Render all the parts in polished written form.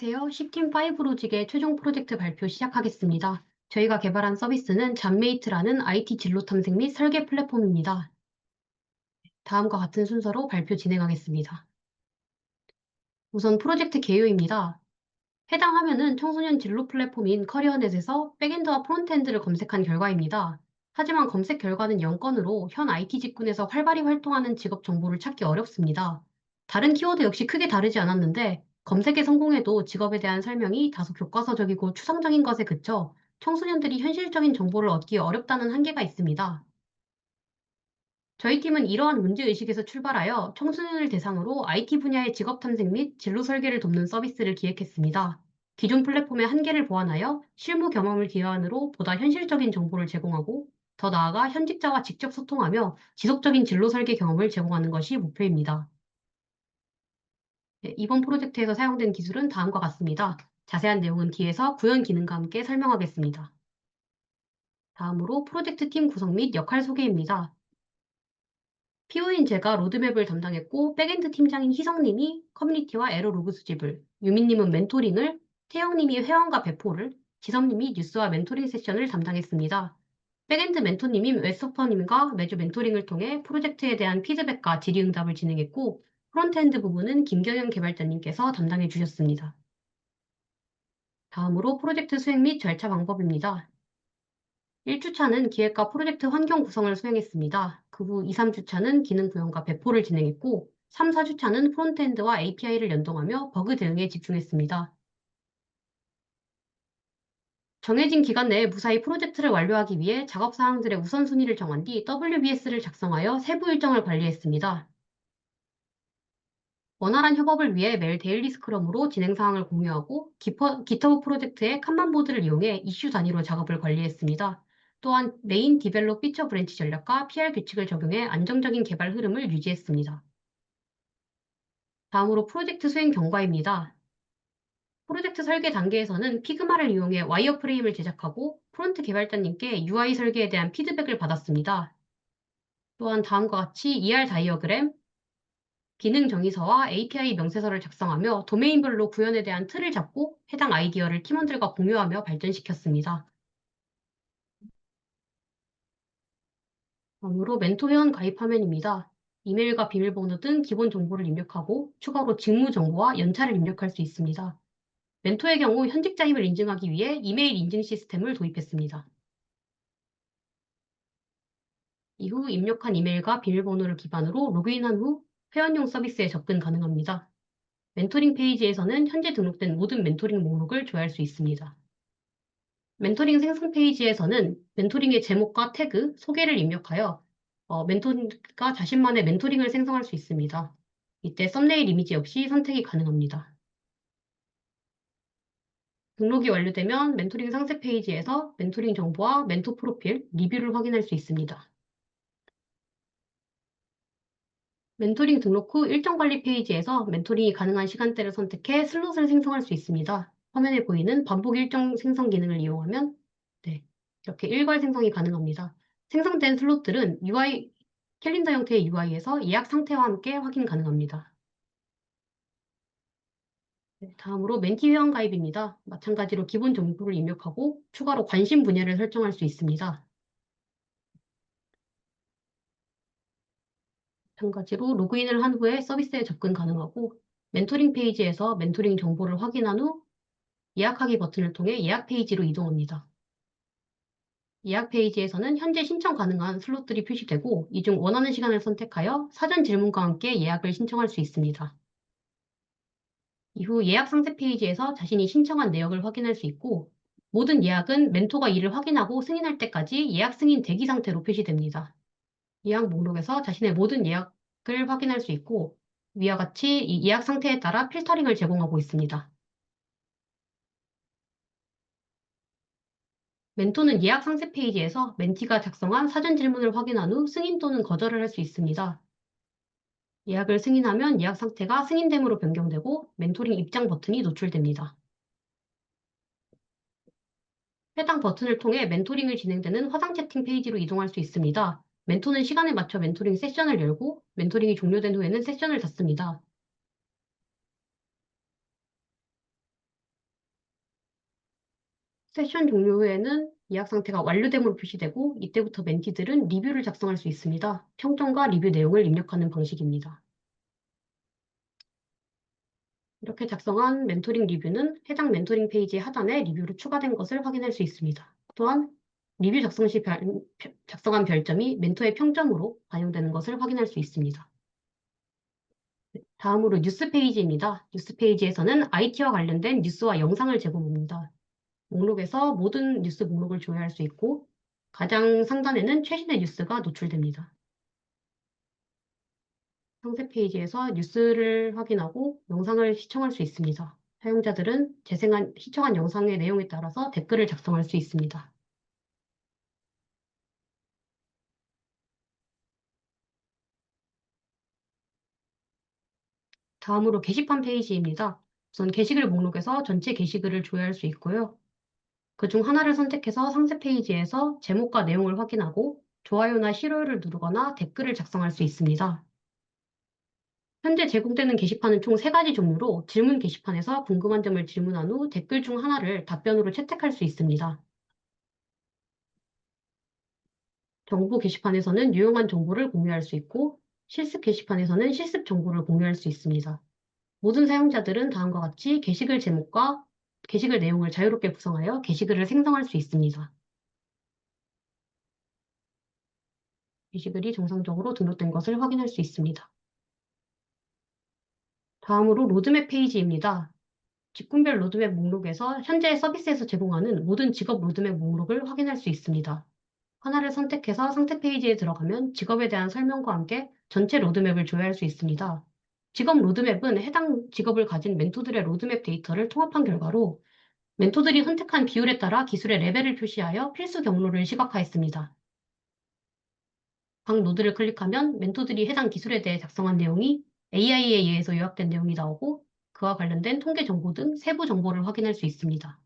안녕하세요. 10팀5 로직의 최종 프로젝트 발표 시작하겠습니다. 저희가 개발한 서비스는 잡메이트라는 IT 진로 탐색 및 설계 플랫폼입니다. 다음과 같은 순서로 발표 진행하겠습니다. 우선 프로젝트 개요입니다. 해당 화면은 청소년 진로 플랫폼인 커리어넷에서 백엔드와 프론트엔드를 검색한 결과입니다. 하지만 검색 결과는 0건으로 현 IT 직군에서 활발히 활동하는 직업 정보를 찾기 어렵습니다. 다른 키워드 역시 크게 다르지 않았는데 검색에 성공해도 직업에 대한 설명이 다소 교과서적이고 추상적인 것에 그쳐 청소년들이 현실적인 정보를 얻기 어렵다는 한계가 있습니다. 저희 팀은 이러한 문제의식에서 출발하여 청소년을 대상으로 IT 분야의 직업 탐색 및 진로 설계를 돕는 서비스를 기획했습니다. 기존 플랫폼의 한계를 보완하여 실무 경험을 기반으로 보다 현실적인 정보를 제공하고 더 나아가 현직자와 직접 소통하며 지속적인 진로 설계 경험을 제공하는 것이 목표입니다. 네, 이번 프로젝트에서 사용된 기술은 다음과 같습니다. 자세한 내용은 뒤에서 구현 기능과 함께 설명하겠습니다. 다음으로 프로젝트 팀 구성 및 역할 소개입니다. PO인 제가 로드맵을 담당했고 백엔드 팀장인 희성님이 커뮤니티와 에러 로그 수집을, 유민님은 멘토링을, 태영님이 회원과 배포를, 지섭님이 뉴스와 멘토링 세션을 담당했습니다. 백엔드 멘토님인 웹서퍼님과 매주 멘토링을 통해 프로젝트에 대한 피드백과 질의응답을 진행했고 프론트엔드 부분은 김경현 개발자님께서 담당해 주셨습니다. 다음으로 프로젝트 수행 및 절차 방법입니다. 1주차는 기획과 프로젝트 환경 구성을 수행했습니다. 그 후 2, 3주차는 기능 구현과 배포를 진행했고 3, 4주차는 프론트엔드와 API를 연동하며 버그 대응에 집중했습니다. 정해진 기간 내에 무사히 프로젝트를 완료하기 위해 작업 사항들의 우선순위를 정한 뒤 WBS를 작성하여 세부 일정을 관리했습니다. 원활한 협업을 위해 매일 데일리 스크럼으로 진행 사항을 공유하고 기터브 프로젝트의 칸반보드를 이용해 이슈 단위로 작업을 관리했습니다. 또한 메인 디벨롭 피처 브랜치 전략과 PR 규칙을 적용해 안정적인 개발 흐름을 유지했습니다. 다음으로 프로젝트 수행 경과입니다. 프로젝트 설계 단계에서는 피그마를 이용해 와이어프레임을 제작하고 프론트 개발자님께 UI 설계에 대한 피드백을 받았습니다. 또한 다음과 같이 ER 다이어그램, 기능 정의서와 API 명세서를 작성하며 도메인별로 구현에 대한 틀을 잡고 해당 아이디어를 팀원들과 공유하며 발전시켰습니다. 다음으로 멘토 회원 가입 화면입니다. 이메일과 비밀번호 등 기본 정보를 입력하고 추가로 직무 정보와 연차를 입력할 수 있습니다. 멘토의 경우 현직자임을 인증하기 위해 이메일 인증 시스템을 도입했습니다. 이후 입력한 이메일과 비밀번호를 기반으로 로그인한 후 회원용 서비스에 접근 가능합니다. 멘토링 페이지에서는 현재 등록된 모든 멘토링 목록을 조회할 수 있습니다. 멘토링 생성 페이지에서는 멘토링의 제목과 태그, 소개를 입력하여 멘토가 자신만의 멘토링을 생성할 수 있습니다. 이때 썸네일 이미지 없이 선택이 가능합니다. 등록이 완료되면 멘토링 상세 페이지에서 멘토링 정보와 멘토 프로필, 리뷰를 확인할 수 있습니다. 멘토링 등록 후 일정 관리 페이지에서 멘토링이 가능한 시간대를 선택해 슬롯을 생성할 수 있습니다. 화면에 보이는 반복 일정 생성 기능을 이용하면 네, 이렇게 일괄 생성이 가능합니다. 생성된 슬롯들은 UI, 캘린더 형태의 UI에서 예약 상태와 함께 확인 가능합니다. 네, 다음으로 멘티 회원 가입입니다. 마찬가지로 기본 정보를 입력하고 추가로 관심 분야를 설정할 수 있습니다. 마찬가지로 로그인을 한 후에 서비스에 접근 가능하고 멘토링 페이지에서 멘토링 정보를 확인한 후 예약하기 버튼을 통해 예약 페이지로 이동합니다. 예약 페이지에서는 현재 신청 가능한 슬롯들이 표시되고 이 중 원하는 시간을 선택하여 사전 질문과 함께 예약을 신청할 수 있습니다. 이후 예약 상세 페이지에서 자신이 신청한 내역을 확인할 수 있고 모든 예약은 멘토가 이를 확인하고 승인할 때까지 예약 승인 대기 상태로 표시됩니다. 예약 목록에서 자신의 모든 예약을 확인할 수 있고 위와 같이 이 예약 상태에 따라 필터링을 제공하고 있습니다. 멘토는 예약 상세 페이지에서 멘티가 작성한 사전 질문을 확인한 후 승인 또는 거절을 할 수 있습니다. 예약을 승인하면 예약 상태가 승인됨으로 변경되고 멘토링 입장 버튼이 노출됩니다. 해당 버튼을 통해 멘토링을 진행되는 화상 채팅 페이지로 이동할 수 있습니다. 멘토는 시간에 맞춰 멘토링 세션을 열고 멘토링이 종료된 후에는 세션을 닫습니다. 세션 종료 후에는 예약 상태가 완료됨으로 표시되고 이때부터 멘티들은 리뷰를 작성할 수 있습니다. 평점과 리뷰 내용을 입력하는 방식입니다. 이렇게 작성한 멘토링 리뷰는 해당 멘토링 페이지 하단에 리뷰로 추가된 것을 확인할 수 있습니다. 또한 리뷰 작성 시 작성한 별점이 멘토의 평점으로 반영되는 것을 확인할 수 있습니다. 다음으로 뉴스 페이지입니다. 뉴스 페이지에서는 IT와 관련된 뉴스와 영상을 제공합니다. 목록에서 모든 뉴스 목록을 조회할 수 있고 가장 상단에는 최신의 뉴스가 노출됩니다. 상세 페이지에서 뉴스를 확인하고 영상을 시청할 수 있습니다. 사용자들은 시청한 영상의 내용에 따라서 댓글을 작성할 수 있습니다. 다음으로 게시판 페이지입니다. 우선 게시글 목록에서 전체 게시글을 조회할 수 있고요. 그중 하나를 선택해서 상세 페이지에서 제목과 내용을 확인하고 좋아요나 싫어요를 누르거나 댓글을 작성할 수 있습니다. 현재 제공되는 게시판은 총 3가지 종류로 질문 게시판에서 궁금한 점을 질문한 후 댓글 중 하나를 답변으로 채택할 수 있습니다. 정보 게시판에서는 유용한 정보를 공유할 수 있고 실습 게시판에서는 실습 정보를 공유할 수 있습니다. 모든 사용자들은 다음과 같이 게시글 제목과 게시글 내용을 자유롭게 구성하여 게시글을 생성할 수 있습니다. 게시글이 정상적으로 등록된 것을 확인할 수 있습니다. 다음으로 로드맵 페이지입니다. 직군별 로드맵 목록에서 현재 서비스에서 제공하는 모든 직업 로드맵 목록을 확인할 수 있습니다. 하나를 선택해서 상태 페이지에 들어가면 직업에 대한 설명과 함께 전체 로드맵을 조회할 수 있습니다. 직업 로드맵은 해당 직업을 가진 멘토들의 로드맵 데이터를 통합한 결과로 멘토들이 선택한 비율에 따라 기술의 레벨을 표시하여 필수 경로를 시각화했습니다. 각 노드를 클릭하면 멘토들이 해당 기술에 대해 작성한 내용이 AI에 의해서 요약된 내용이 나오고 그와 관련된 통계 정보 등 세부 정보를 확인할 수 있습니다.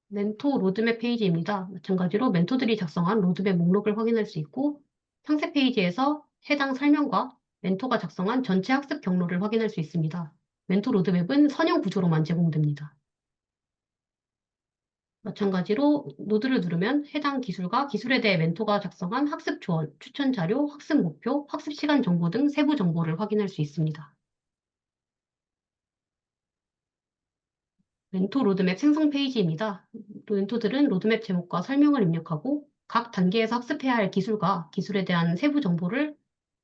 멘토 로드맵 페이지입니다. 마찬가지로 멘토들이 작성한 로드맵 목록을 확인할 수 있고 상세 페이지에서 해당 설명과 멘토가 작성한 전체 학습 경로를 확인할 수 있습니다. 멘토 로드맵은 선형 구조로만 제공됩니다. 마찬가지로 노드를 누르면 해당 기술과 기술에 대해 멘토가 작성한 학습 조언, 추천 자료, 학습 목표, 학습 시간 정보 등 세부 정보를 확인할 수 있습니다. 멘토 로드맵 생성 페이지입니다. 멘토들은 로드맵 제목과 설명을 입력하고 각 단계에서 학습해야 할 기술과 기술에 대한 세부 정보를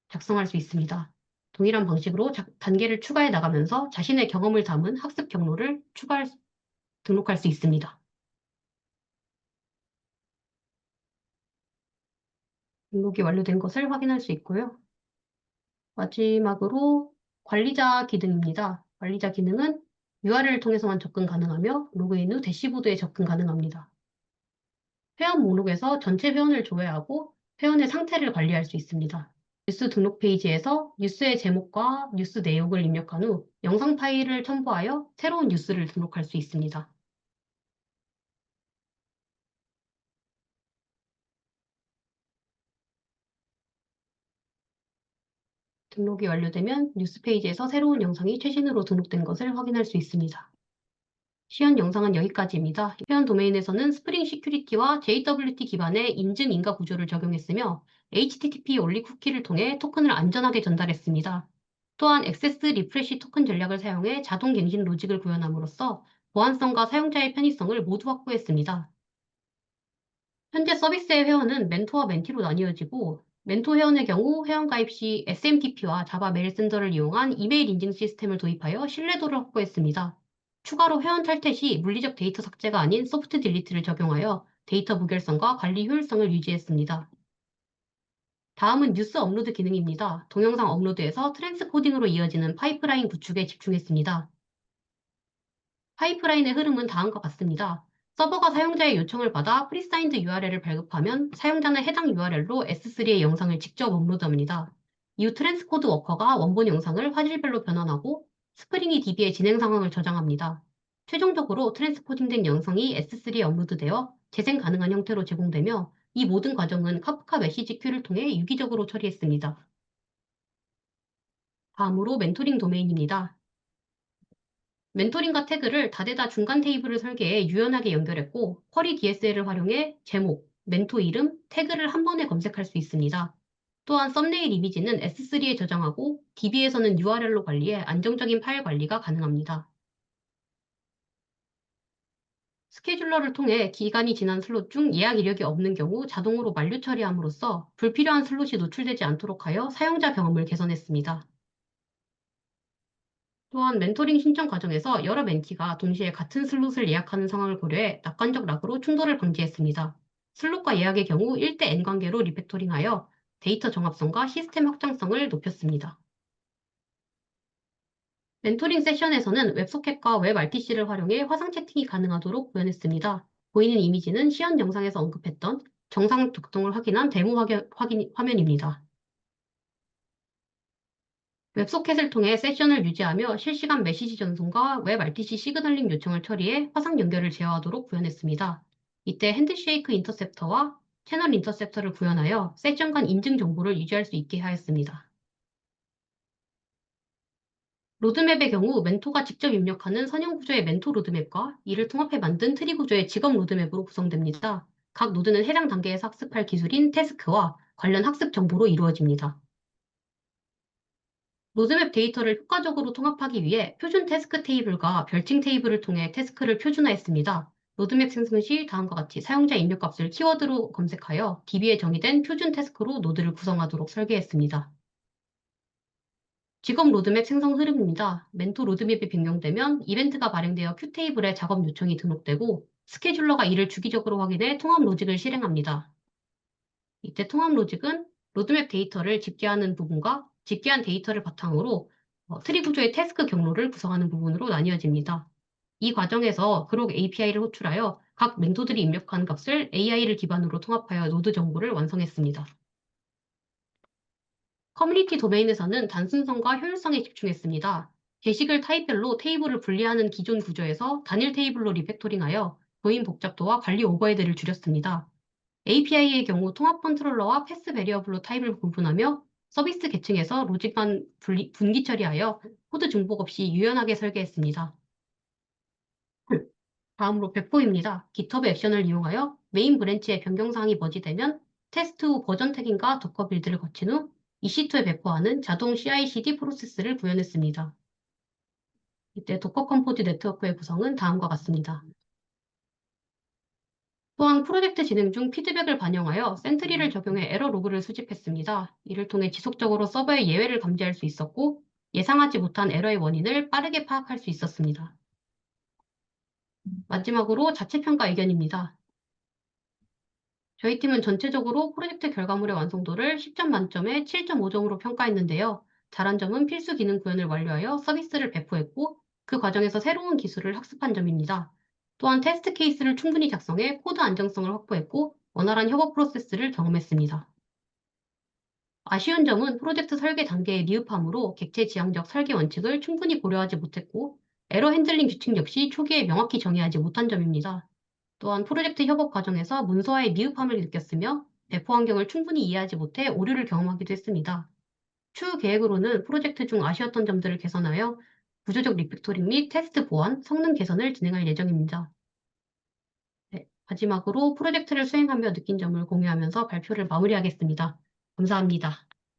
작성할 수 있습니다. 동일한 방식으로 단계를 추가해 나가면서 자신의 경험을 담은 학습 경로를 등록할 수 있습니다. 등록이 완료된 것을 확인할 수 있고요. 마지막으로 관리자 기능입니다. 관리자 기능은 URL을 통해서만 접근 가능하며 로그인 후 대시보드에 접근 가능합니다. 회원 목록에서 전체 회원을 조회하고 회원의 상태를 관리할 수 있습니다. 뉴스 등록 페이지에서 뉴스의 제목과 뉴스 내용을 입력한 후 영상 파일을 첨부하여 새로운 뉴스를 등록할 수 있습니다. 등록이 완료되면 뉴스 페이지에서 새로운 영상이 최신으로 등록된 것을 확인할 수 있습니다. 시연 영상은 여기까지입니다. 회원 도메인에서는 스프링 시큐리티와 JWT 기반의 인증 인가 구조를 적용했으며 HTTP 올리 쿠키를 통해 토큰을 안전하게 전달했습니다. 또한 액세스 리프레시 토큰 전략을 사용해 자동 갱신 로직을 구현함으로써 보안성과 사용자의 편의성을 모두 확보했습니다. 현재 서비스의 회원은 멘토와 멘티로 나뉘어지고 멘토 회원의 경우 회원 가입 시 SMTP와 자바 메일 센서를 이용한 이메일 인증 시스템을 도입하여 신뢰도를 확보했습니다. 추가로 회원 탈퇴 시 물리적 데이터 삭제가 아닌 소프트 딜리트를 적용하여 데이터 무결성과 관리 효율성을 유지했습니다. 다음은 뉴스 업로드 기능입니다. 동영상 업로드에서 트랜스코딩으로 이어지는 파이프라인 구축에 집중했습니다. 파이프라인의 흐름은 다음과 같습니다. 서버가 사용자의 요청을 받아 프리사인드 URL을 발급하면 사용자는 해당 URL로 S3의 영상을 직접 업로드합니다. 이후 트랜스코드 워커가 원본 영상을 화질별로 변환하고 스프링이 DB의 진행 상황을 저장합니다. 최종적으로 트랜스코딩된 영상이 S3에 업로드되어 재생 가능한 형태로 제공되며 이 모든 과정은 카프카 메시지 큐를 통해 유기적으로 처리했습니다. 다음으로 멘토링 도메인입니다. 멘토링과 태그를 다대다 중간 테이블을 설계해 유연하게 연결했고 쿼리 DSL을 활용해 제목, 멘토 이름, 태그를 한 번에 검색할 수 있습니다. 또한 썸네일 이미지는 S3에 저장하고 DB에서는 URL로 관리해 안정적인 파일 관리가 가능합니다. 스케줄러를 통해 기간이 지난 슬롯 중 예약 이력이 없는 경우 자동으로 만료 처리함으로써 불필요한 슬롯이 노출되지 않도록 하여 사용자 경험을 개선했습니다. 또한 멘토링 신청 과정에서 여러 멘티가 동시에 같은 슬롯을 예약하는 상황을 고려해 낙관적 락으로 충돌을 방지했습니다. 슬롯과 예약의 경우 1대 N 관계로 리팩토링하여 데이터 정합성과 시스템 확장성을 높였습니다. 멘토링 세션에서는 웹소켓과 웹 RTC를 활용해 화상 채팅이 가능하도록 구현했습니다. 보이는 이미지는 시연 영상에서 언급했던 정상 작동을 확인한 데모 확인 화면입니다. 웹소켓을 통해 세션을 유지하며 실시간 메시지 전송과 웹 RTC 시그널링 요청을 처리해 화상 연결을 제어하도록 구현했습니다. 이때 핸드쉐이크 인터셉터와 채널 인터셉터를 구현하여 세션 간 인증 정보를 유지할 수 있게 하였습니다. 로드맵의 경우 멘토가 직접 입력하는 선형 구조의 멘토 로드맵과 이를 통합해 만든 트리 구조의 직업 로드맵으로 구성됩니다. 각 노드는 해당 단계에서 학습할 기술인 태스크와 관련 학습 정보로 이루어집니다. 로드맵 데이터를 효과적으로 통합하기 위해 표준 태스크 테이블과 별칭 테이블을 통해 태스크를 표준화했습니다. 로드맵 생성 시 다음과 같이 사용자 입력 값을 키워드로 검색하여 DB에 정의된 표준 태스크로 노드를 구성하도록 설계했습니다. 직업 로드맵 생성 흐름입니다. 멘토 로드맵이 변경되면 이벤트가 발행되어 큐테이블에 작업 요청이 등록되고 스케줄러가 이를 주기적으로 확인해 통합 로직을 실행합니다. 이때 통합 로직은 로드맵 데이터를 집계하는 부분과 집계한 데이터를 바탕으로 트리 구조의 태스크 경로를 구성하는 부분으로 나뉘어집니다. 이 과정에서 그록 API를 호출하여 각 멘토들이 입력한 값을 AI를 기반으로 통합하여 노드 정보를 완성했습니다. 커뮤니티 도메인에서는 단순성과 효율성에 집중했습니다. 게시글 타입별로 테이블을 분리하는 기존 구조에서 단일 테이블로 리팩토링하여 도인 복잡도와 관리 오버헤드를 줄였습니다. API의 경우 통합 컨트롤러와 패스 베리어블로 타입을 구분하며 서비스 계층에서 로직만 분기 처리하여 코드 중복 없이 유연하게 설계했습니다. 다음으로 배포입니다. GitHub 액션을 이용하여 메인 브랜치의 변경사항이 머지되면 테스트 후 버전 태깅과 도커 빌드를 거친 후 EC2에 배포하는 자동 CI/CD 프로세스를 구현했습니다. 이때 도커 컴포즈 네트워크의 구성은 다음과 같습니다. 또한 프로젝트 진행 중 피드백을 반영하여 센트리를 적용해 에러 로그를 수집했습니다. 이를 통해 지속적으로 서버의 예외를 감지할 수 있었고 예상하지 못한 에러의 원인을 빠르게 파악할 수 있었습니다. 마지막으로 자체평가 의견입니다. 저희 팀은 전체적으로 프로젝트 결과물의 완성도를 10점 만점에 7.5점으로 평가했는데요. 잘한 점은 필수 기능 구현을 완료하여 서비스를 배포했고 그 과정에서 새로운 기술을 학습한 점입니다. 또한 테스트 케이스를 충분히 작성해 코드 안정성을 확보했고 원활한 협업 프로세스를 경험했습니다. 아쉬운 점은 프로젝트 설계 단계의 미흡함으로 객체 지향적 설계 원칙을 충분히 고려하지 못했고 에러 핸들링 규칙 역시 초기에 명확히 정의하지 못한 점입니다. 또한 프로젝트 협업 과정에서 문서화의 미흡함을 느꼈으며 배포 환경을 충분히 이해하지 못해 오류를 경험하기도 했습니다. 추후 계획으로는 프로젝트 중 아쉬웠던 점들을 개선하여 구조적 리팩토링 및 테스트 보완, 성능 개선을 진행할 예정입니다. 네, 마지막으로 프로젝트를 수행하며 느낀 점을 공유하면서 발표를 마무리하겠습니다. 감사합니다.